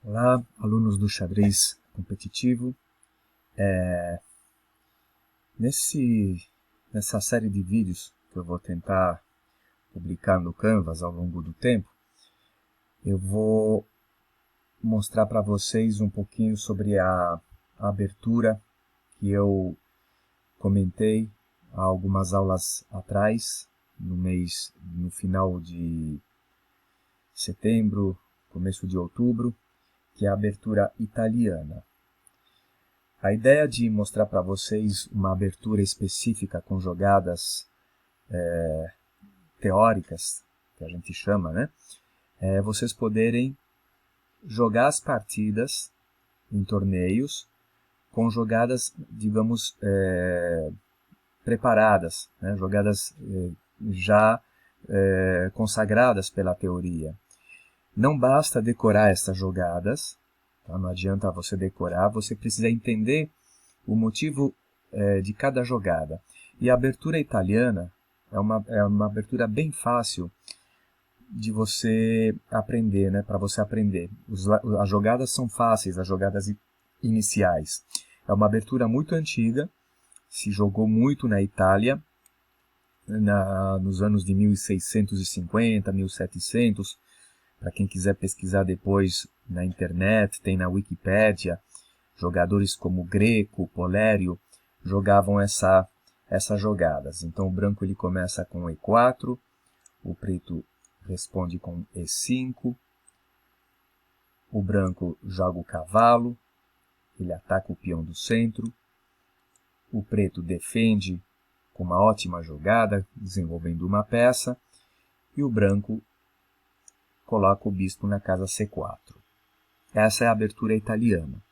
Olá, alunos do xadrez competitivo. Nessa série de vídeos que eu vou tentar publicar no Canvas ao longo do tempo, eu vou mostrar para vocês um pouquinho sobre a abertura que eu comentei há algumas aulas atrás, no final de setembro, começo de outubro, que é a abertura italiana. A ideia de mostrar para vocês uma abertura específica com jogadas teóricas, que a gente chama, né? É vocês poderem jogar as partidas em torneios com jogadas, digamos, preparadas, né? Jogadas já consagradas pela teoria. Não basta decorar essas jogadas, tá? Não adianta você decorar, você precisa entender o motivo de cada jogada. E a abertura italiana é uma abertura bem fácil de você aprender, né? Para você aprender. As jogadas são fáceis, as jogadas iniciais. É uma abertura muito antiga, se jogou muito na Itália, nos anos de 1650, 1700. Para quem quiser pesquisar depois na internet, tem na Wikipédia, jogadores como Greco, Polério, jogavam essas jogadas. Então o branco ele começa com E4, o preto responde com E5, o branco joga o cavalo, ele ataca o peão do centro, o preto defende com uma ótima jogada, desenvolvendo uma peça, e o branco coloca o bispo na casa C4. Essa é a abertura italiana.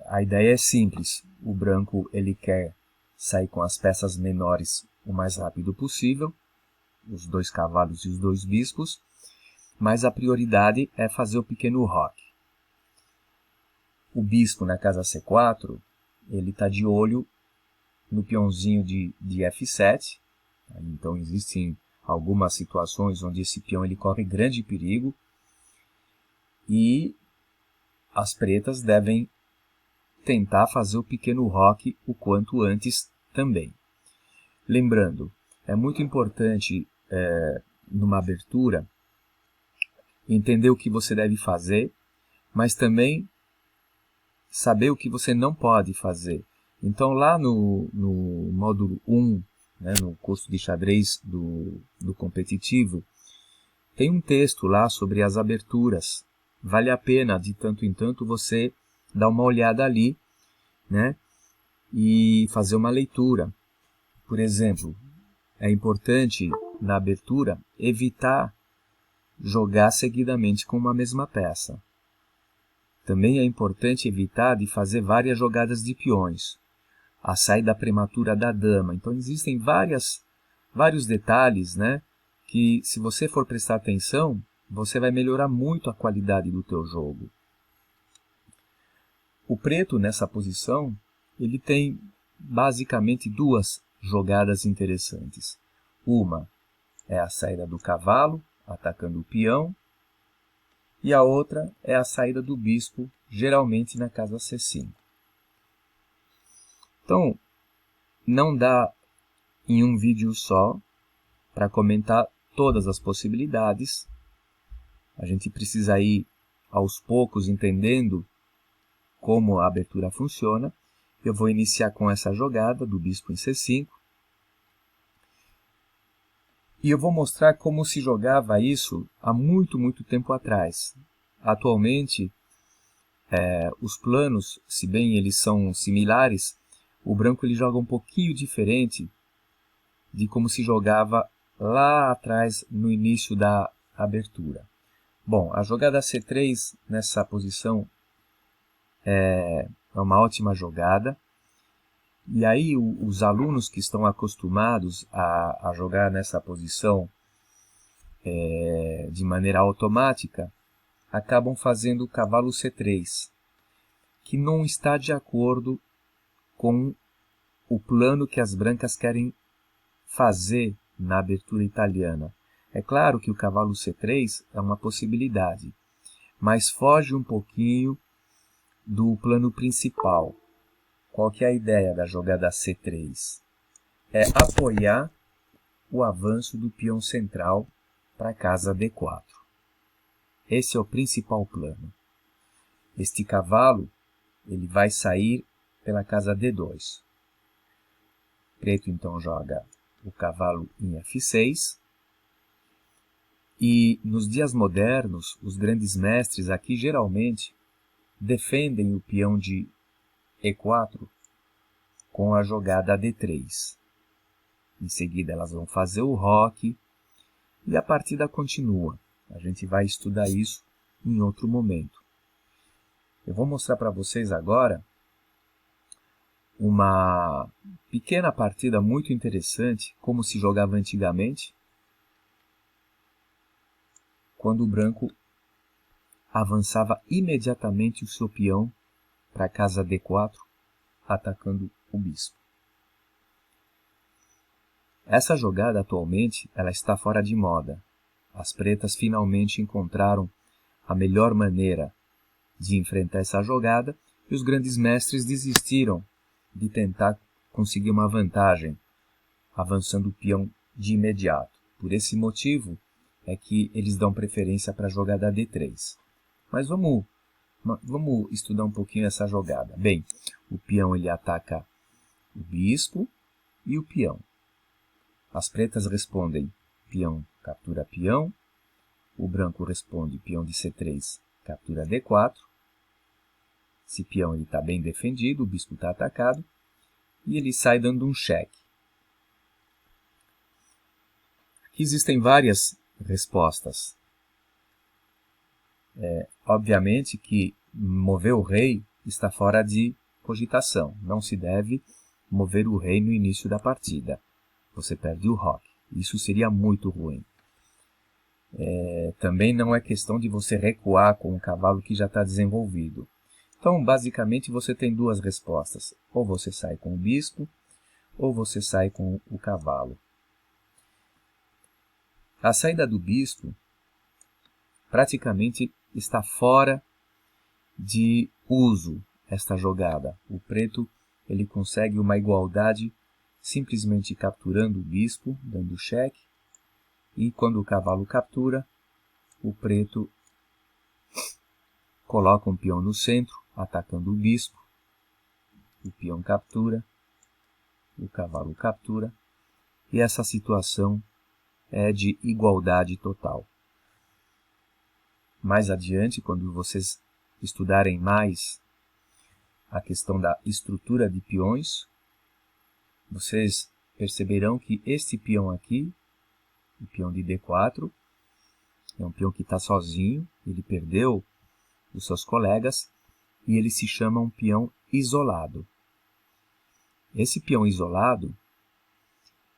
A ideia é simples. O branco ele quer sair com as peças menores o mais rápido possível, os dois cavalos e os dois bispos, mas a prioridade é fazer o pequeno roque. O bispo na casa C4, ele está de olho no peãozinho de F7, então existem algumas situações onde esse peão ele corre grande perigo e as pretas devem tentar fazer o pequeno roque o quanto antes também. Lembrando, é muito importante numa abertura entender o que você deve fazer, mas também saber o que você não pode fazer. Então lá no módulo 1, né, no curso de xadrez do competitivo, tem um texto lá sobre as aberturas. Vale a pena, de tanto em tanto, você dar uma olhada ali, né, e fazer uma leitura. Por exemplo, é importante, na abertura, evitar jogar seguidamente com uma mesma peça. Também é importante evitar de fazer várias jogadas de peões. A saída prematura da dama. Então, existem vários detalhes, né, que, se você for prestar atenção, você vai melhorar muito a qualidade do teu jogo. O preto, nessa posição, ele tem basicamente duas jogadas interessantes. Uma é a saída do cavalo, atacando o peão, e a outra é a saída do bispo, geralmente na casa C5. Então, não dá em um vídeo só para comentar todas as possibilidades. A gente precisa ir aos poucos entendendo como a abertura funciona. Eu vou iniciar com essa jogada do bispo em C5. E eu vou mostrar como se jogava isso há muito, muito tempo atrás. Atualmente, os planos, se bem eles são similares, o branco ele joga um pouquinho diferente de como se jogava lá atrás no início da abertura. Bom, a jogada C3 nessa posição é uma ótima jogada. E aí os alunos que estão acostumados a jogar nessa posição de maneira automática acabam fazendo o cavalo C3, que não está de acordo com o plano que as brancas querem fazer na abertura italiana. É claro que o cavalo C3 é uma possibilidade, mas foge um pouquinho do plano principal. Qual que é a ideia da jogada C3? É apoiar o avanço do peão central para a casa D4. Esse é o principal plano. Este cavalo ele vai sair pela casa D2. Preto então joga o cavalo em F6. E nos dias modernos, os grandes mestres aqui geralmente defendem o peão de E4 com a jogada D3. Em seguida elas vão fazer o roque e a partida continua. A gente vai estudar isso em outro momento. Eu vou mostrar para vocês agora uma pequena partida muito interessante, como se jogava antigamente, quando o branco avançava imediatamente o seu peão para a casa D4, atacando o bispo. Essa jogada atualmente ela está fora de moda. As pretas finalmente encontraram a melhor maneira de enfrentar essa jogada e os grandes mestres desistiram de tentar conseguir uma vantagem avançando o peão de imediato. Por esse motivo é que eles dão preferência para a jogada D3. Mas vamos estudar um pouquinho essa jogada. Bem, o peão ele ataca o bispo e o peão. As pretas respondem peão captura peão. O branco responde peão de C3 captura D4. Esse peão está bem defendido, o bispo está atacado. E ele sai dando um cheque. Aqui existem várias respostas. Obviamente que mover o rei está fora de cogitação. Não se deve mover o rei no início da partida. Você perde o roque. Isso seria muito ruim. Também não é questão de você recuar com um cavalo que já está desenvolvido. Então, basicamente, você tem duas respostas. Ou você sai com o bispo, ou você sai com o cavalo. A saída do bispo praticamente está fora de uso esta jogada. O preto ele consegue uma igualdade simplesmente capturando o bispo, dando cheque. E quando o cavalo captura, o preto coloca um peão no centro, atacando o bispo. O peão captura, o cavalo captura. E essa situação é de igualdade total. Mais adiante, quando vocês estudarem mais a questão da estrutura de peões, vocês perceberão que este peão aqui, o peão de D4, é um peão que está sozinho, ele perdeu os seus colegas e ele se chama um peão isolado. Esse peão isolado,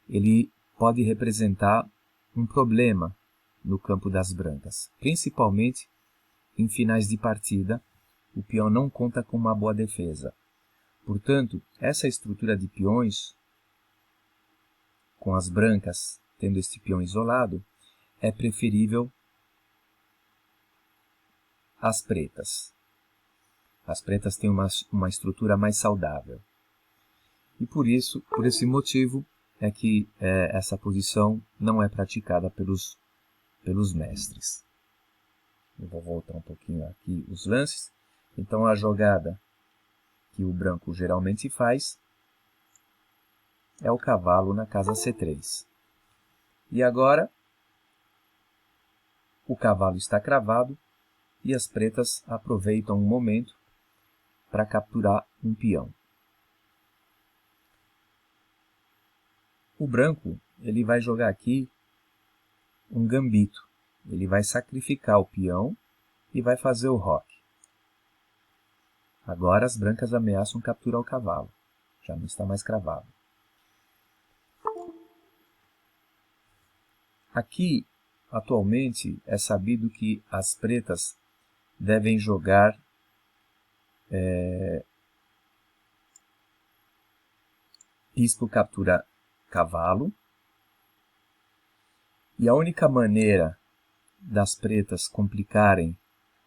ele pode representar um problema no campo das brancas, principalmente em finais de partida, o peão não conta com uma boa defesa. Portanto, essa estrutura de peões, com as brancas tendo este peão isolado, é preferível às pretas. As pretas têm uma estrutura mais saudável. E por esse motivo, é que essa posição não é praticada pelos mestres. Eu vou voltar um pouquinho aqui os lances. Então, a jogada que o branco geralmente faz é o cavalo na casa C3. E agora, o cavalo está cravado e as pretas aproveitam um momento para capturar um peão. O branco ele vai jogar aqui um gambito. Ele vai sacrificar o peão e vai fazer o roque. Agora as brancas ameaçam capturar o cavalo. Já não está mais cravado. Aqui, atualmente, é sabido que as pretas devem jogar bispo captura cavalo. E a única maneira das pretas complicarem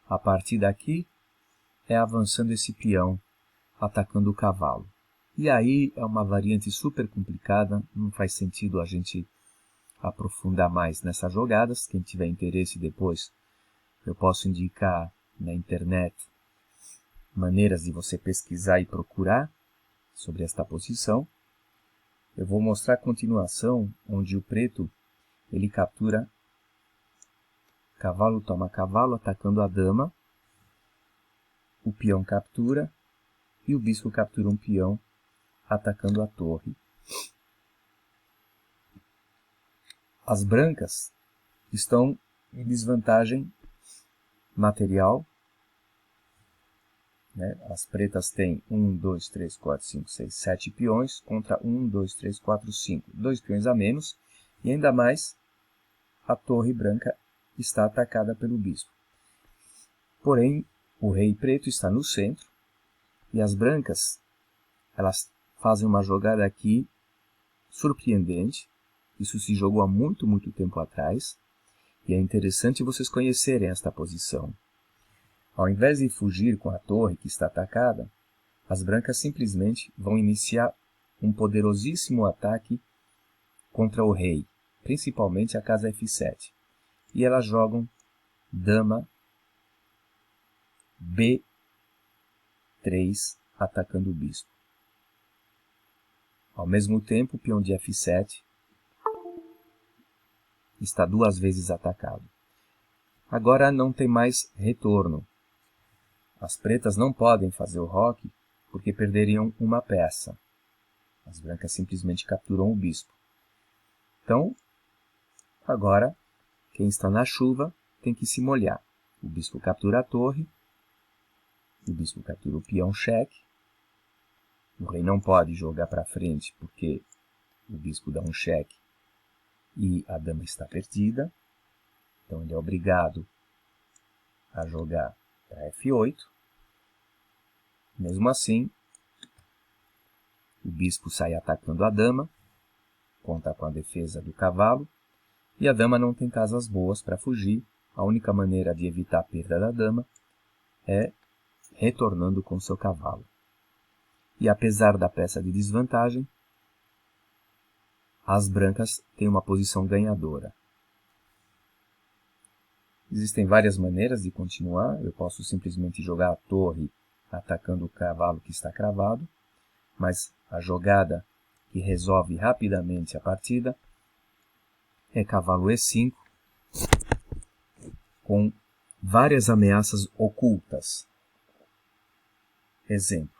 A partir daqui, é avançando esse peão, atacando o cavalo. E aí é uma variante super complicada, não faz sentido a gente aprofundar mais nessas jogadas. Quem tiver interesse depois, eu posso indicar na internet maneiras de você pesquisar e procurar sobre esta posição. Eu vou mostrar a continuação, onde o preto ele captura cavalo, toma cavalo, atacando a dama. O peão captura e o bispo captura um peão, atacando a torre. As brancas estão em desvantagem material, né? As pretas têm 1, 2, 3, 4, 5, 6, 7 peões contra 1, 2, 3, 4, 5. 2 peões a menos e ainda mais a torre branca está atacada pelo bispo. Porém, o rei preto está no centro e as brancas elas fazem uma jogada aqui surpreendente. Isso se jogou há muito tempo atrás e é interessante vocês conhecerem esta posição. Ao invés de fugir com a torre que está atacada, as brancas simplesmente vão iniciar um poderosíssimo ataque contra o rei, principalmente a casa F7. E elas jogam dama B3 atacando o bispo. Ao mesmo tempo, o peão de F7 está 2 vezes atacado. Agora não tem mais retorno. As pretas não podem fazer o roque porque perderiam uma peça. As brancas simplesmente capturam o bispo. Então, agora, quem está na chuva tem que se molhar. O bispo captura a torre, o bispo captura o peão cheque. O rei não pode jogar para frente porque o bispo dá um cheque e a dama está perdida. Então ele é obrigado a jogar para F8. Mesmo assim, o bispo sai atacando a dama, conta com a defesa do cavalo, e a dama não tem casas boas para fugir. A única maneira de evitar a perda da dama é retornando com seu cavalo. E apesar da peça de desvantagem, as brancas têm uma posição ganhadora. Existem várias maneiras de continuar. Eu posso simplesmente jogar a torre atacando o cavalo que está cravado, mas a jogada que resolve rapidamente a partida é cavalo E5, com várias ameaças ocultas. Exemplo: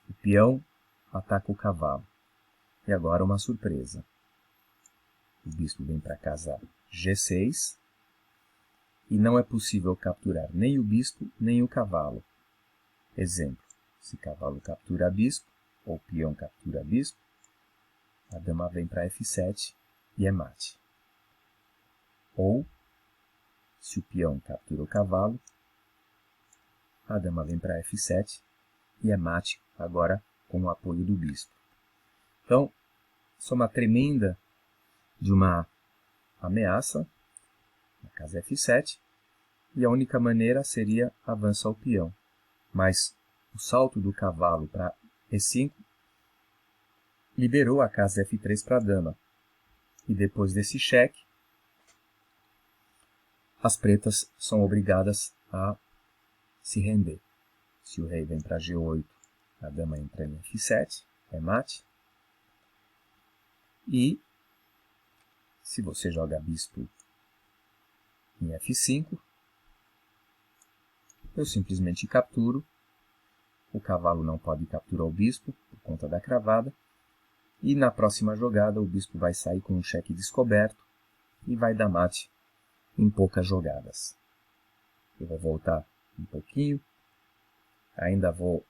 o peão ataca o cavalo. E agora uma surpresa. O bispo vem para casa G6 e não é possível capturar nem o bispo nem o cavalo. Exemplo: se cavalo captura bispo ou peão captura bispo, a dama vem para F7 e é mate. Ou, se o peão captura o cavalo, a dama vem para F7 e é mate agora com o apoio do bispo. Então, isso é uma tremenda de uma ameaça na casa F7 e a única maneira seria avançar o peão. Mas o salto do cavalo para E5 liberou a casa F3 para a dama. E depois desse cheque, as pretas são obrigadas a se render. Se o rei vem para G8, a dama entra em F7, é mate. E se você joga bispo em F5, eu simplesmente capturo. O cavalo não pode capturar o bispo por conta da cravada. E na próxima jogada o bispo vai sair com um cheque descoberto e vai dar mate em poucas jogadas. Eu vou voltar um pouquinho. Ainda vou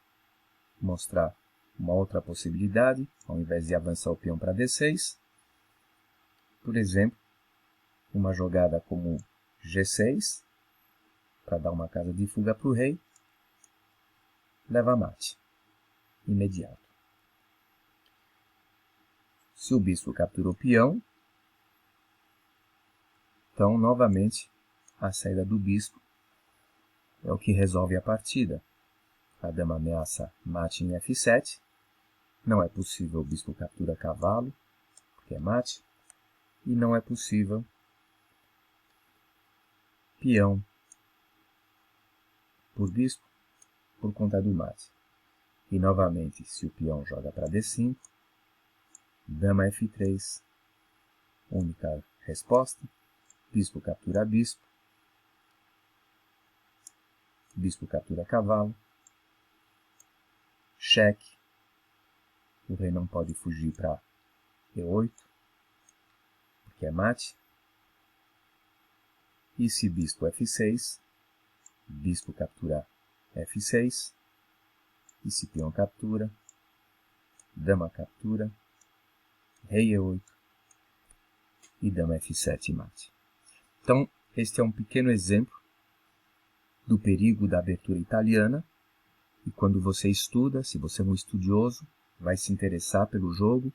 mostrar uma outra possibilidade, ao invés de avançar o peão para D6. Por exemplo, uma jogada como G6, para dar uma casa de fuga para o rei, leva mate, imediato. Se o bispo captura o peão, então novamente a saída do bispo é o que resolve a partida. A dama ameaça mate em F7. Não é possível o bispo captura cavalo, porque é mate. E não é possível peão por bispo, por conta do mate. E novamente, se o peão joga para D5, dama F3, única resposta, bispo captura bispo, bispo captura cavalo, cheque, o rei não pode fugir para E8, porque é mate, e se bispo F6, bispo captura F6, e se peão captura, dama captura, rei E8 e dama F7 mate. Então, este é um pequeno exemplo do perigo da abertura italiana, e quando você estuda, se você é um estudioso, vai se interessar pelo jogo,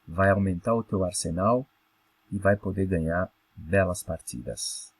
vai aumentar o teu arsenal e vai poder ganhar belas partidas.